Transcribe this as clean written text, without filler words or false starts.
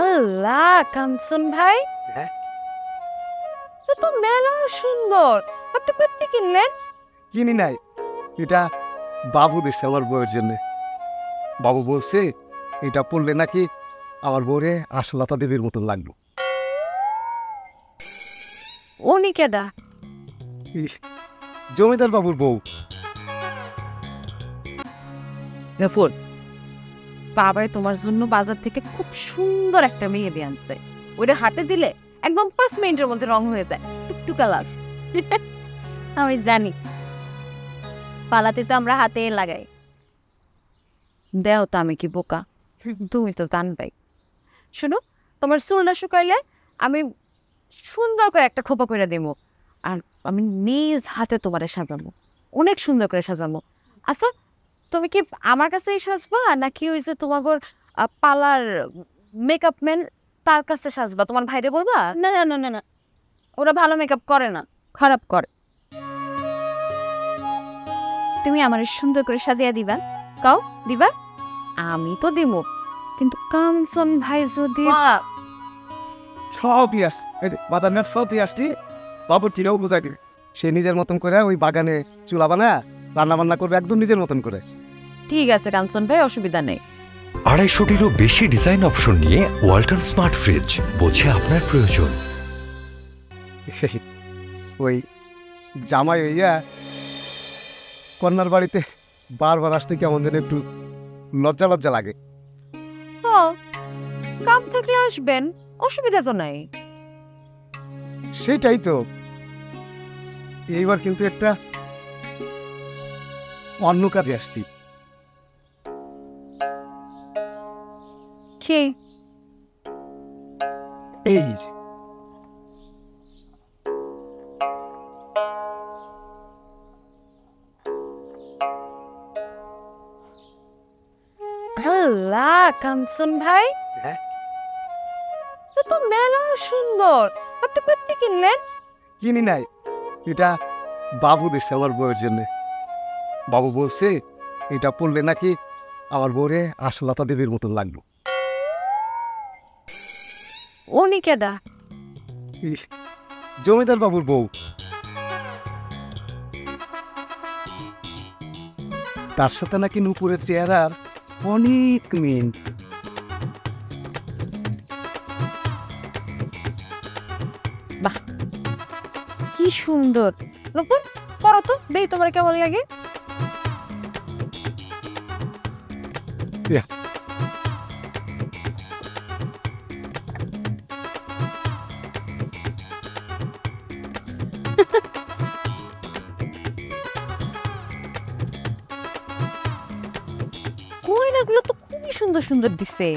আল্লাহ কাঞ্চন ভাই, তো মেলা সুন্দর। আপনি কোথা কিনলেন? কিনি নাই, এটা বাবু দিচ্ছে আমার বউয়ের জন্য। বাবু বলছে এটা পড়লে নাকি আমার বউরে আশলতা দেবীর মতন লাগলো। উনি কেডা? ইস, জমিদার বাবুর বউ। দেখুন, বাবাই তোমার জন্য বাজার থেকে খুব সুন্দর একটা মেয়ে দিয়ে আনছে। ওইটা হাতে দিলে একদম 5 মিনিটের মধ্যে রং হয়ে যায়, টুকটুকা লাল। আমি জানি, পালাতে তো আমরা হাতে লাগাই। দেও তো, আমি কি বোকা? তুমি তো জানবাই। শুনো, তোমার চুলটা শুকাইলে আমি সুন্দর করে একটা খোপা করে দেবো, আর আমি নিজ হাতে তোমারে সাজাবো, অনেক সুন্দর করে সাজাবো। আচ্ছা, তুমি কি আমার কাছেই সাজবা নাকি ওই যে তোমার পার্লার মেকআপ ম্যান তার কাছে সাজবা? তোমার ভাইরে বলবা? না না না না না, ওরা ভালো মেকআপ করে না, খারাপ করে। তুমি আমার সুন্দর করে সাজিয়ে দিবা, কাও দিবা? আমি তো দিব, কিন্তু কাঞ্চন ভাই যদি সবই আস বাদামের সবই আসছি, বাবুর চিনাও বোঝাই দিবে। সে নিজের মতন করে ওই বাগানে চুলা বানা রান্না বান্না করবে একদম নিজের মতন করে। ঠিক আছে কাঞ্চন ভাই, অসুবিধা নেই। 250-টিরও বেশি ডিজাইন অপশন নিয়ে ওয়ালটন স্মার্ট ফ্রিজ, বোঝে আপনার প্রয়োজন। ওই জামাই হইয়া কন্যার বাড়িতে বারবার আসতে কেমন যেন একটু লজ্জা লজ্জা লাগে। হ্যাঁ, কাম থাকলে আসবেন, অসুবিধা তো নাই। সেটাই তো, এইবার কিন্তু একটা অন্য কাজে আসছি। কি? এই যে আল্লাহ কাঞ্চন ভাই, তো মেলা সুন্দর। আপনি কোথা কিনলেন? কিনি নাই, এটা বাবু দিচ্ছে আমার বউয়ের জন্য। বাবু বলছে এটা পড়লে নাকি আমার বউরে আশলতা দেবীর মতন লাগলো। উনি কেডা? ইস, জমিদার বাবুর বউ। তার সাথে নাকি নুপুরের চেহারার অনেক মিল। বাহ, কি সুন্দর। নূপুর, পড়ো তো, দেই তোমার কেমন লাগে। গয়নাগুলো তো খুবই সুন্দর সুন্দর দিছে।